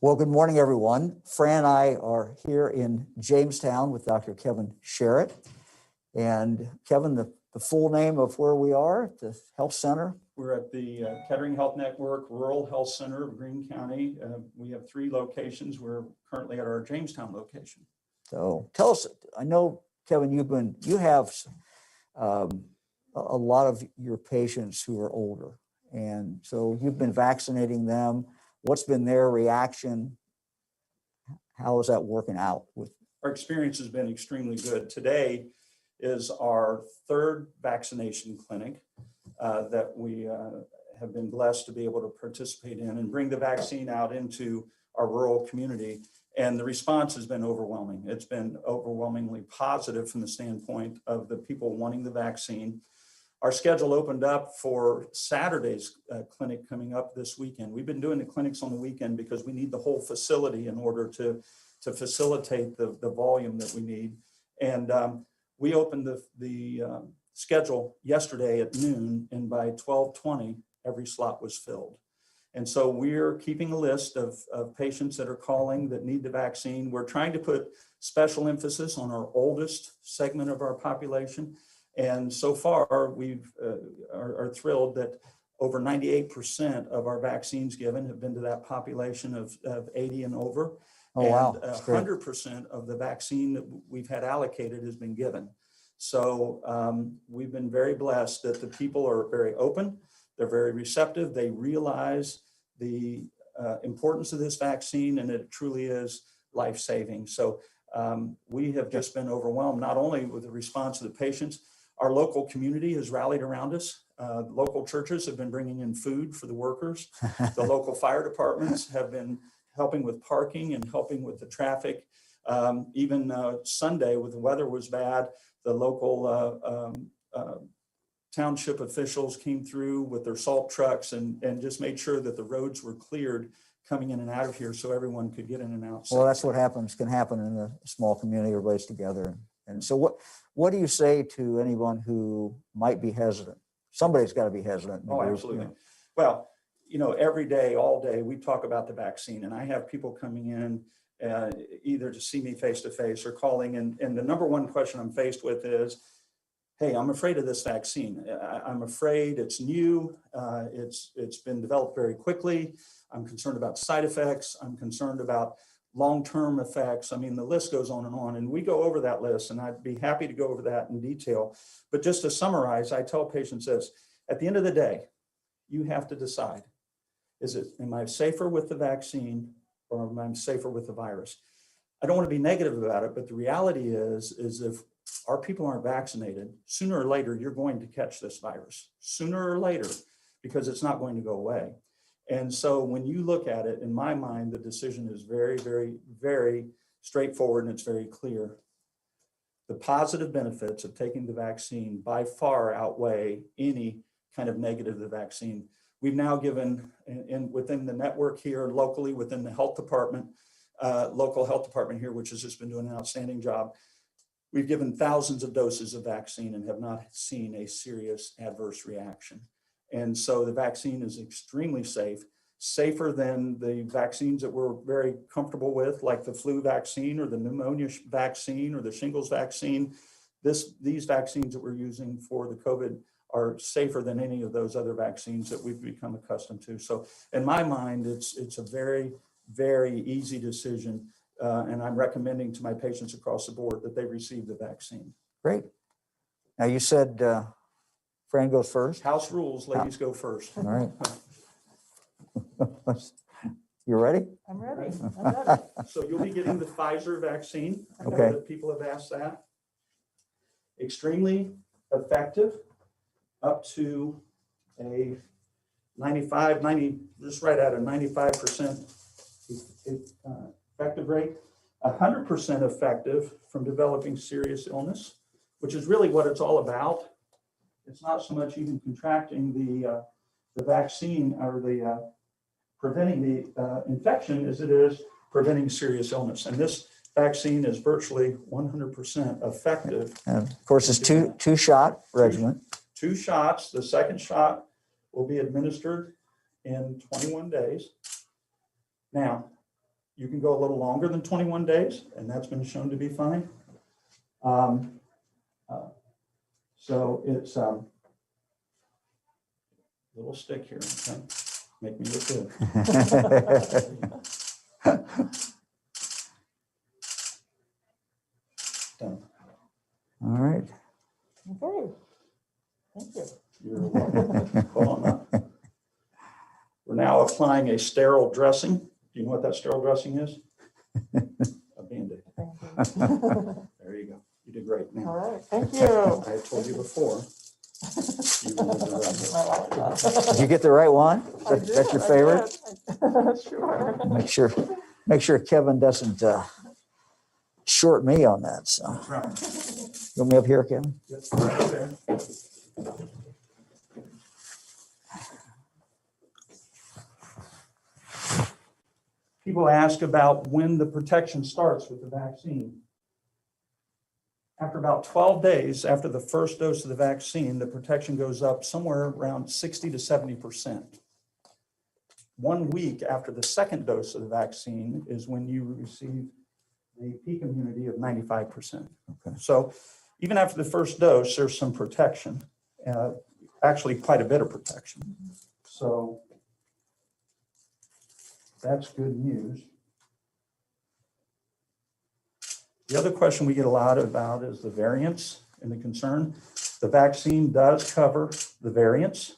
Well, good morning, everyone. Fran and I are here in Jamestown with Dr. Kevin Sherritt. And Kevin, the full name of where we are at the health center? We're at the Kettering Health Network Rural Health Center of Greene County. We have 3 locations. We're currently at our Jamestown location. So tell us, I know, Kevin, you have a lot of your patients who are older. And so you've been vaccinating them. What's been their reaction? How is that working out? Our experience has been extremely good. Today is our 3rd vaccination clinic that we have been blessed to be able to participate in and bring the vaccine out into our rural community. And the response has been overwhelming. It's been overwhelmingly positive from the standpoint of the people wanting the vaccine. Our schedule opened up for Saturday's clinic coming up this weekend. We've been doing the clinics on the weekend because we need the whole facility in order to facilitate the volume that we need. And we opened the schedule yesterday at noon, and by 12:20, every slot was filled. And so we're keeping a list of patients that are calling that need the vaccine. We're trying to put special emphasis on our oldest segment of our population. And so far, we are thrilled that over 98% of our vaccines given have been to that population of 80 and over. Oh, wow. And 100% of the vaccine that we've had allocated has been given. So we've been very blessed that the people are very open. They're very receptive. They realize the importance of this vaccine, and it truly is life-saving. So we have just been overwhelmed, not only with the response of the patients. Our local community has rallied around us. Local churches have been bringing in food for the workers. The local fire departments have been helping with parking and helping with the traffic. Even Sunday, when the weather was bad, the local township officials came through with their salt trucks and just made sure that the roads were cleared coming in and out of here so everyone could get in and out. Well, that's what can happen in a small community. Everybody's together. And so what do you say to anyone who might be hesitant? Somebody's got to be hesitant. Oh, absolutely. Well, every day, all day, we talk about the vaccine, and I have people coming in either to see me face to face or calling. And the number one question I'm faced with is, hey, I'm afraid of this vaccine. I'm afraid it's new. It's been developed very quickly. I'm concerned about side effects. I'm concerned about long-term effects. I mean, the list goes on, and we go over that list, and I'd be happy to go over that in detail. But just to summarize, I tell patients this: at the end of the day, you have to decide, am I safer with the vaccine or am I safer with the virus? I don't want to be negative about it, but the reality is if our people aren't vaccinated, sooner or later, you're going to catch this virus, sooner or later, because it's not going to go away. And so when you look at it, in my mind, the decision is very, very, very straightforward, and it's very clear. The positive benefits of taking the vaccine by far outweigh any kind of negative of the vaccine. We've now given, within the network here, locally, within the health department, local health department here, which has just been doing an outstanding job, we've given thousands of doses of vaccine and have not seen a serious adverse reaction. And so the vaccine is extremely safe, safer than the vaccines that we're very comfortable with, like the flu vaccine or the pneumonia vaccine or the shingles vaccine. These vaccines that we're using for the COVID are safer than any of those other vaccines that we've become accustomed to. So in my mind, it's a very, very easy decision. And I'm recommending to my patients across the board that they receive the vaccine. Great. Now you said Fran goes first. House rules, ladies go first. All right. You ready? I'm ready. I'm ready. So you'll be getting the Pfizer vaccine. I know Okay. that people have asked that. Extremely effective, up to a 90, just right at a 95% effective rate, 100% effective from developing serious illness, which is really what it's all about. It's not so much even contracting the vaccine or the preventing the infection as it is preventing serious illness. And this vaccine is virtually 100% effective. And of course, it's two shot regimen. 2 shots. The second shot will be administered in 21 days. Now, You can go a little longer than 21 days, and that's been shown to be fine. So it's a little stick here, okay? Make me look good. Done. All right. Okay. Thank you. You're welcome. Hold on. We're now applying a sterile dressing. Do you know what that sterile dressing is? A Band-Aid. Thank you. There you go. You did great. All Now, right. Thank you. I had told you before. You wanted the right My laptop. Did you get the right one? I Is that your did, I favorite? did. Sure. Make sure Kevin doesn't short me on that. So, That's right. you want me up here, Kevin? Yes, right there. People ask about when the protection starts with the vaccine. After about 12 days after the first dose of the vaccine, the protection goes up somewhere around 60 to 70%. 1 week after the second dose of the vaccine is when you receive the peak immunity of 95%. Okay. So even after the first dose, there's some protection, actually quite a bit of protection. So that's good news. The other question we get a lot about is the variants and the concern. The vaccine does cover the variants.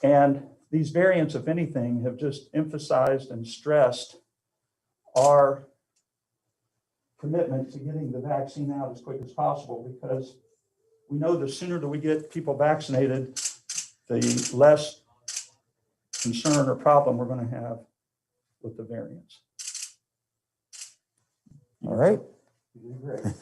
And these variants, if anything, have just emphasized and stressed our commitment to getting the vaccine out as quick as possible, because we know the sooner that we get people vaccinated, the less concern or problem we're going to have with the variants. All right. You did great.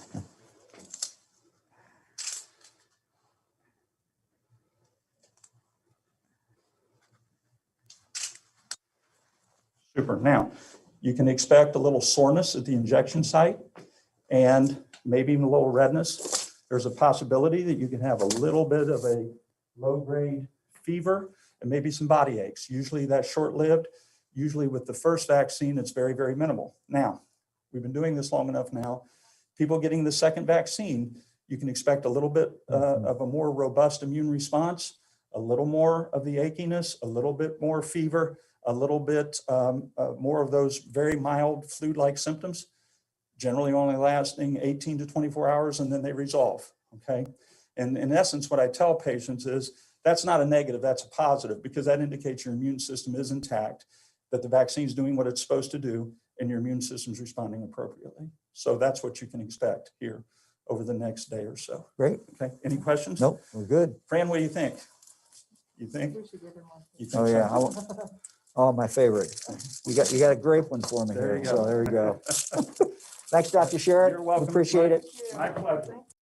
Super. Now, you can expect a little soreness at the injection site and maybe even a little redness. There's a possibility that you can have a little bit of a low-grade fever and maybe some body aches. Usually that's short-lived. Usually with the first vaccine, it's very, very minimal. Now, we've been doing this long enough now. People getting the second vaccine, you can expect a little bit of a more robust immune response, a little more of the achiness, a little bit more fever, a little bit more of those very mild flu-like symptoms, generally only lasting 18 to 24 hours, and then they resolve, okay? And in essence, what I tell patients is that's not a negative, that's a positive, because that indicates your immune system is intact, that the vaccine is doing what it's supposed to do, and your immune system is responding appropriately. So that's what you can expect here over the next day or so. Great. Okay, any questions? Nope, we're good. Fran, what do you think? You think? We should give him one. You think Oh, so? yeah. Oh, my favorite. You got a great one for me There here. you go. So there you go. Thanks, Dr. Sherritt. You're welcome. Appreciate it. My pleasure. Thank